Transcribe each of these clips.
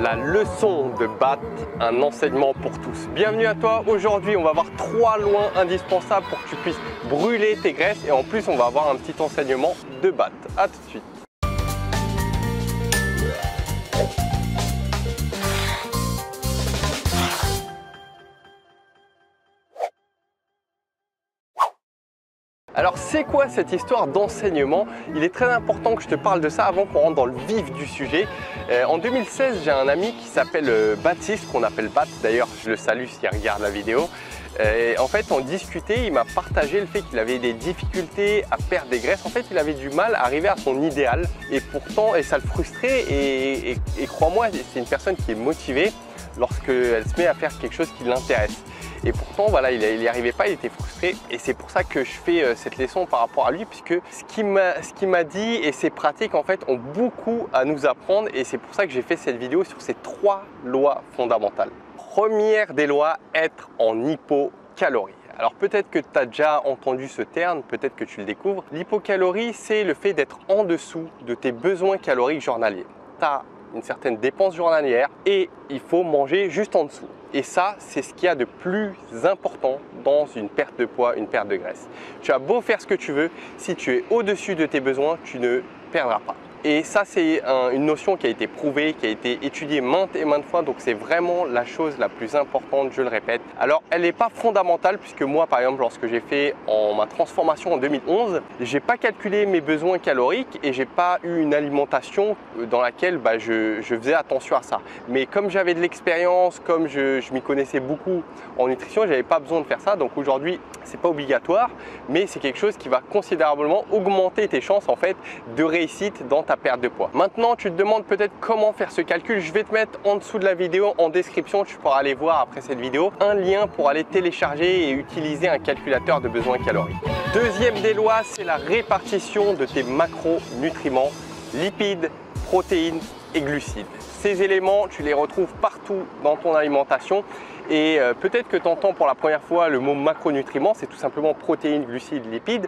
la leçon de BAT, un enseignement pour tous. Bienvenue à toi. Aujourd'hui, on va voir 3 lois indispensables pour que tu puisses brûler tes graisses et en plus, on va avoir un petit enseignement de BAT. À tout de suite. Alors c'est quoi cette histoire d'enseignement? Il est très important que je te parle de ça avant qu'on rentre dans le vif du sujet. En 2016, j'ai un ami qui s'appelle Baptiste, qu'on appelle Bat, d'ailleurs je le salue s'il regarde la vidéo. En fait, on discutait, il m'a partagé le fait qu'il avait des difficultés à perdre des graisses. En fait, il avait du mal à arriver à son idéal et pourtant, ça le frustrait et crois-moi, c'est une personne qui est motivée lorsqu'elle se met à faire quelque chose qui l'intéresse. Et pourtant, voilà, il n'y arrivait pas, il était frustré. Et c'est pour ça que je fais cette leçon par rapport à lui, puisque ce qu'il m'a dit et ses pratiques, en fait, ont beaucoup à nous apprendre. Et c'est pour ça que j'ai fait cette vidéo sur ces 3 lois fondamentales. Première des lois, être en hypocalorie. Alors peut-être que tu as déjà entendu ce terme, peut-être que tu le découvres. L'hypocalorie, c'est le fait d'être en dessous de tes besoins caloriques journaliers. Tu as une certaine dépense journalière et il faut manger juste en dessous. Et ça, c'est ce qu'il y a de plus important dans une perte de poids, une perte de graisse. Tu as beau faire ce que tu veux, si tu es au-dessus de tes besoins, tu ne perdras pas. Et ça, c'est une notion qui a été prouvée, qui a été étudiée maintes et maintes fois, donc c'est vraiment la chose la plus importante, je le répète. Alors, elle n'est pas fondamentale, puisque moi, par exemple, lorsque j'ai fait ma transformation en 2011, j'ai pas calculé mes besoins caloriques et j'ai pas eu une alimentation dans laquelle je faisais attention à ça. Mais comme j'avais de l'expérience, comme je m'y connaissais beaucoup en nutrition, j'avais pas besoin de faire ça. Donc aujourd'hui, c'est pas obligatoire, mais c'est quelque chose qui va considérablement augmenter tes chances en fait de réussite dans ta perte de poids. Maintenant, tu te demandes peut-être comment faire ce calcul. Je vais te mettre en dessous de la vidéo, en description, tu pourras aller voir après cette vidéo, un lien pour aller télécharger et utiliser un calculateur de besoins caloriques. Deuxième des lois, c'est la répartition de tes macronutriments, lipides, protéines et glucides. Ces éléments, tu les retrouves partout dans ton alimentation. Et peut-être que tu entends pour la première fois le mot macronutriments, c'est tout simplement protéines, glucides, lipides.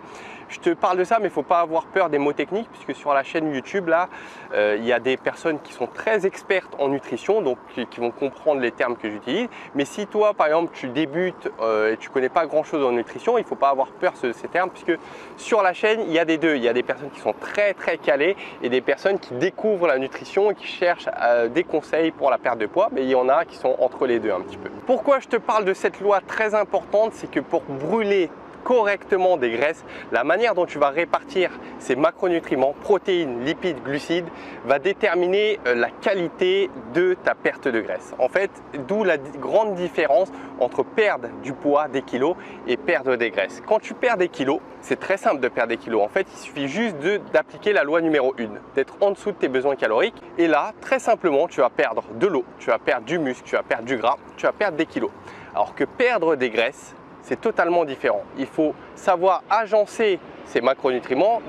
Je te parle de ça, mais il ne faut pas avoir peur des mots techniques, puisque sur la chaîne YouTube, là, il y a des personnes qui sont très expertes en nutrition, donc qui vont comprendre les termes que j'utilise. Mais si toi, par exemple, tu débutes et tu ne connais pas grand-chose en nutrition, il ne faut pas avoir peur de ces termes, puisque sur la chaîne, il y a des deux. Il y a des personnes qui sont très calées et des personnes qui découvrent la nutrition et qui cherchent des conseils pour la perte de poids, mais il y en a qui sont entre les deux un petit peu. Pourquoi je te parle de cette loi très importante? C'est que pour brûler correctement des graisses, la manière dont tu vas répartir ces macronutriments, protéines, lipides, glucides, va déterminer la qualité de ta perte de graisse. En fait, d'où la grande différence entre perdre du poids, des kilos, et perdre des graisses. Quand tu perds des kilos, c'est très simple de perdre des kilos. En fait, il suffit juste d'appliquer la loi numéro 1, d'être en dessous de tes besoins caloriques. Et là, très simplement, tu vas perdre de l'eau, tu vas perdre du muscle, tu vas perdre du gras, tu vas perdre des kilos. Alors que perdre des graisses, c'est totalement différent. Il faut savoir agencer ces macronutriments,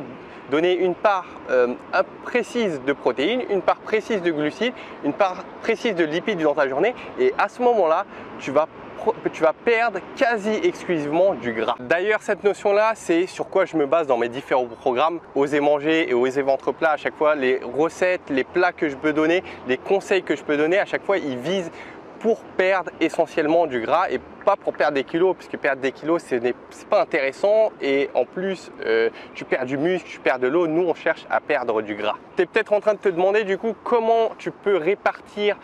donner une part précise de protéines, une part précise de glucides, une part précise de lipides dans ta journée. Et à ce moment-là, tu vas perdre quasi exclusivement du gras. D'ailleurs, cette notion-là, c'est sur quoi je me base dans mes différents programmes. Oser manger et Oser ventre plat, à chaque fois, les recettes, les plats que je peux donner, les conseils que je peux donner, à chaque fois, ils visent pour perdre essentiellement du gras et pas pour perdre des kilos, puisque perdre des kilos, c'est pas intéressant et en plus, tu perds du muscle, tu perds de l'eau. Nous, on cherche à perdre du gras. Tu es peut-être en train de te demander du coup comment tu peux répartir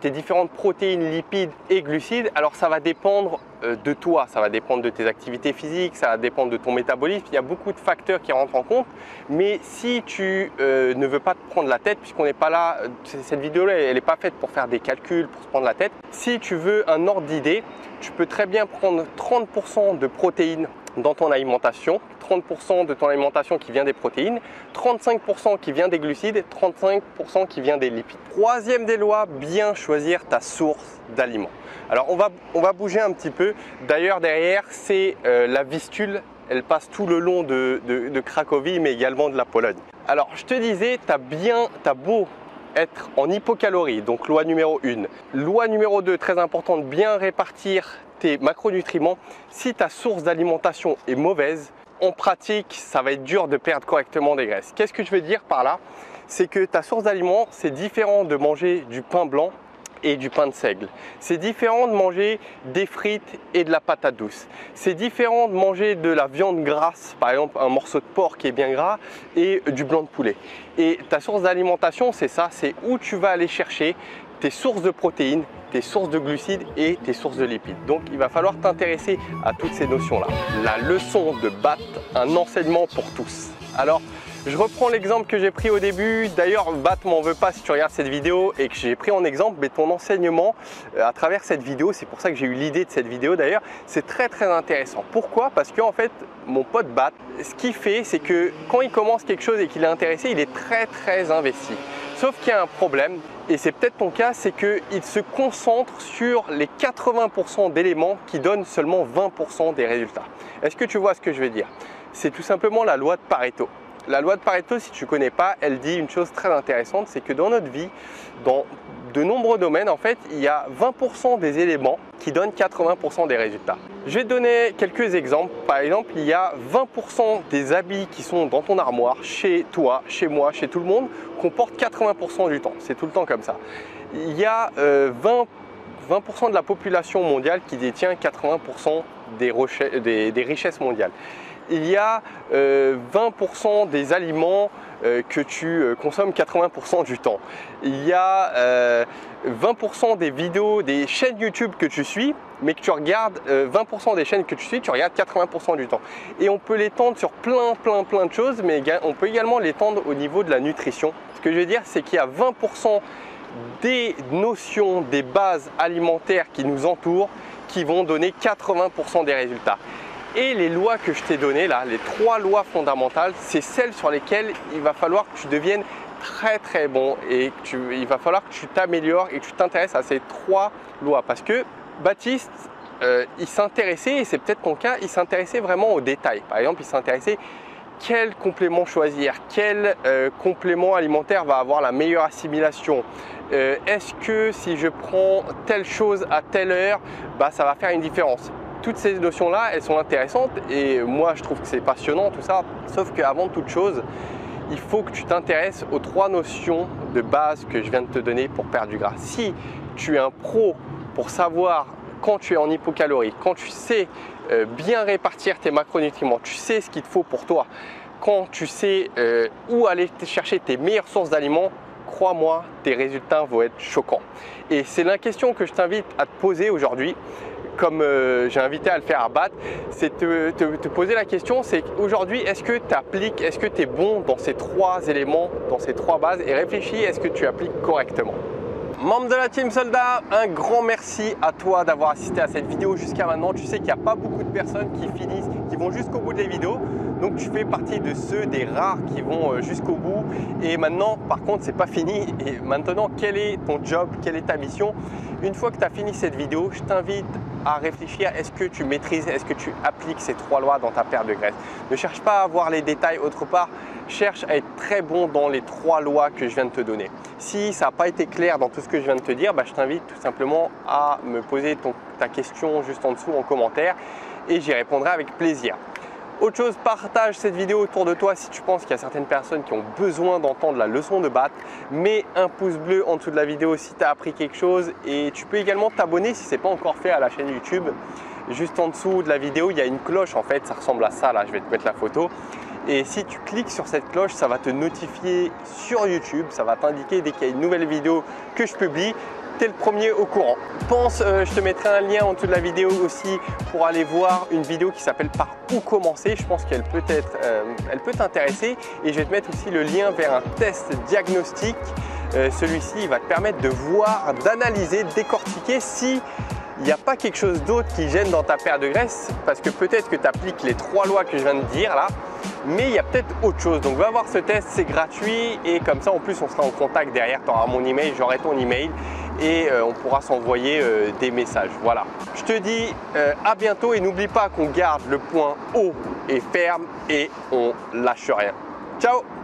tes différentes protéines, lipides et glucides. Alors, ça va dépendre de toi, ça va dépendre de tes activités physiques, ça va dépendre de ton métabolisme. Il y a beaucoup de facteurs qui rentrent en compte, mais si tu ne veux pas te prendre la tête, puisqu'on n'est pas là, cette vidéo-là, elle n'est pas faite pour faire des calculs, pour se prendre la tête. Si tu veux un ordre d'idée, tu peux très bien prendre 30% de protéines dans ton alimentation, 30% de ton alimentation qui vient des protéines, 35% qui vient des glucides, 35% qui vient des lipides. Troisième des lois, bien choisir ta source d'aliments. Alors on va bouger un petit peu. D'ailleurs derrière, c'est la Vistule. Elle passe tout le long de Cracovie, mais également de la Pologne. Alors je te disais, t'as beau être en hypocalorie, donc loi numéro 1. Loi numéro 2, très importante, bien répartir tes macronutriments. Si ta source d'alimentation est mauvaise, en pratique, ça va être dur de perdre correctement des graisses. Qu'est-ce que je veux dire par là? C'est que ta source d'aliments, c'est différent de manger du pain blanc et du pain de seigle. C'est différent de manger des frites et de la patate douce. C'est différent de manger de la viande grasse, par exemple un morceau de porc qui est bien gras et du blanc de poulet. Et ta source d'alimentation, c'est ça, c'est où tu vas aller chercher tes sources de protéines, tes sources de glucides et tes sources de lipides. Donc il va falloir t'intéresser à toutes ces notions-là. La leçon de BAT, un enseignement pour tous. Alors, je reprends l'exemple que j'ai pris au début. D'ailleurs, BAT m'en veut pas si tu regardes cette vidéo et que j'ai pris en exemple, mais ton enseignement à travers cette vidéo, c'est pour ça que j'ai eu l'idée de cette vidéo d'ailleurs, c'est très intéressant. Pourquoi? Parce qu'en fait, mon pote BAT, ce qu'il fait, c'est que quand il commence quelque chose et qu'il est intéressé, il est très investi. Sauf qu'il y a un problème, et c'est peut-être ton cas, c'est qu'il se concentre sur les 80% d'éléments qui donnent seulement 20% des résultats. Est-ce que tu vois ce que je veux dire? C'est tout simplement la loi de Pareto. La loi de Pareto, si tu ne connais pas, elle dit une chose très intéressante, c'est que dans notre vie, dans de nombreux domaines, en fait, il y a 20% des éléments qui donnent 80% des résultats. Je vais te donner quelques exemples. Par exemple, il y a 20% des habits qui sont dans ton armoire, chez toi, chez moi, chez tout le monde, qu'on porte 80% du temps. C'est tout le temps comme ça. Il y a 20% de la population mondiale qui détient 80% des richesses mondiales. Il y a 20% des aliments que tu consommes 80% du temps. Il y a 20% des vidéos, des chaînes YouTube que tu suis, mais que tu regardes, 20% des chaînes que tu suis, tu regardes 80% du temps. Et on peut l'étendre sur plein de choses, mais on peut également l'étendre au niveau de la nutrition. Ce que je veux dire, c'est qu'il y a 20% des notions, des bases alimentaires qui nous entourent, qui vont donner 80% des résultats. Et les lois que je t'ai données là, les 3 lois fondamentales, c'est celles sur lesquelles il va falloir que tu deviennes très bon et il va falloir que tu t'améliores et que tu t'intéresses à ces 3 lois. Parce que Baptiste, il s'intéressait, et c'est peut-être ton cas, il s'intéressait vraiment aux détails. Par exemple, il s'intéressait quel complément choisir, quel complément alimentaire va avoir la meilleure assimilation. Est-ce que si je prends telle chose à telle heure, ça va faire une différence? Toutes ces notions-là, elles sont intéressantes et moi, je trouve que c'est passionnant tout ça. Sauf qu'avant toute chose, il faut que tu t'intéresses aux 3 notions de base que je viens de te donner pour perdre du gras. Si tu es un pro pour savoir quand tu es en hypocalorie, quand tu sais bien répartir tes macronutriments, tu sais ce qu'il te faut pour toi, quand tu sais où aller chercher tes meilleures sources d'aliments, crois-moi, tes résultats vont être choquants. Et c'est la question que je t'invite à te poser aujourd'hui. Comme j'ai invité à le faire à BAT, c'est te poser la question, c'est aujourd'hui, est-ce que tu appliques, est-ce que tu es bon dans ces 3 éléments, dans ces 3 bases, et réfléchis, est-ce que tu appliques correctement? Membre de la Team Soldat, un grand merci à toi d'avoir assisté à cette vidéo jusqu'à maintenant. Tu sais qu'il n'y a pas beaucoup de personnes qui vont jusqu'au bout des vidéos. Donc tu fais partie de ceux des rares qui vont jusqu'au bout. Et maintenant, par contre, c'est pas fini. Et maintenant, quel est ton job? Quelle est ta mission? Une fois que tu as fini cette vidéo, je t'invite à réfléchir. Est-ce que tu maîtrises, est-ce que tu appliques ces 3 lois dans ta perte de graisse? Ne cherche pas à voir les détails autre part. Cherche à être très bon dans les 3 lois que je viens de te donner. Si ça n'a pas été clair dans tout ce que je viens de te dire, je t'invite tout simplement à me poser ta question juste en dessous en commentaire et j'y répondrai avec plaisir. Autre chose, partage cette vidéo autour de toi si tu penses qu'il y a certaines personnes qui ont besoin d'entendre la leçon de BAT. Mets un pouce bleu en dessous de la vidéo si tu as appris quelque chose et tu peux également t'abonner si ce n'est pas encore fait à la chaîne YouTube. Juste en dessous de la vidéo, il y a une cloche en fait, ça ressemble à ça là, je vais te mettre la photo. Et si tu cliques sur cette cloche, ça va te notifier sur YouTube, ça va t'indiquer dès qu'il y a une nouvelle vidéo que je publie, tu es le premier au courant. Je te mettrai un lien en dessous de la vidéo aussi pour aller voir une vidéo qui s'appelle Par où commencer. Je pense qu'elle elle peut t'intéresser et je vais te mettre aussi le lien vers un test diagnostic. Celui-ci, il va te permettre de voir, d'analyser, de décortiquer si il n'y a pas quelque chose d'autre qui gêne dans ta perte de graisse, parce que peut-être que tu appliques les 3 lois que je viens de dire là, mais il y a peut-être autre chose. Donc va voir ce test, c'est gratuit et comme ça en plus on sera en contact derrière, tu auras mon email, j'aurai ton email et on pourra s'envoyer des messages. Voilà. Je te dis à bientôt et n'oublie pas qu'on garde le point haut et ferme et on lâche rien. Ciao!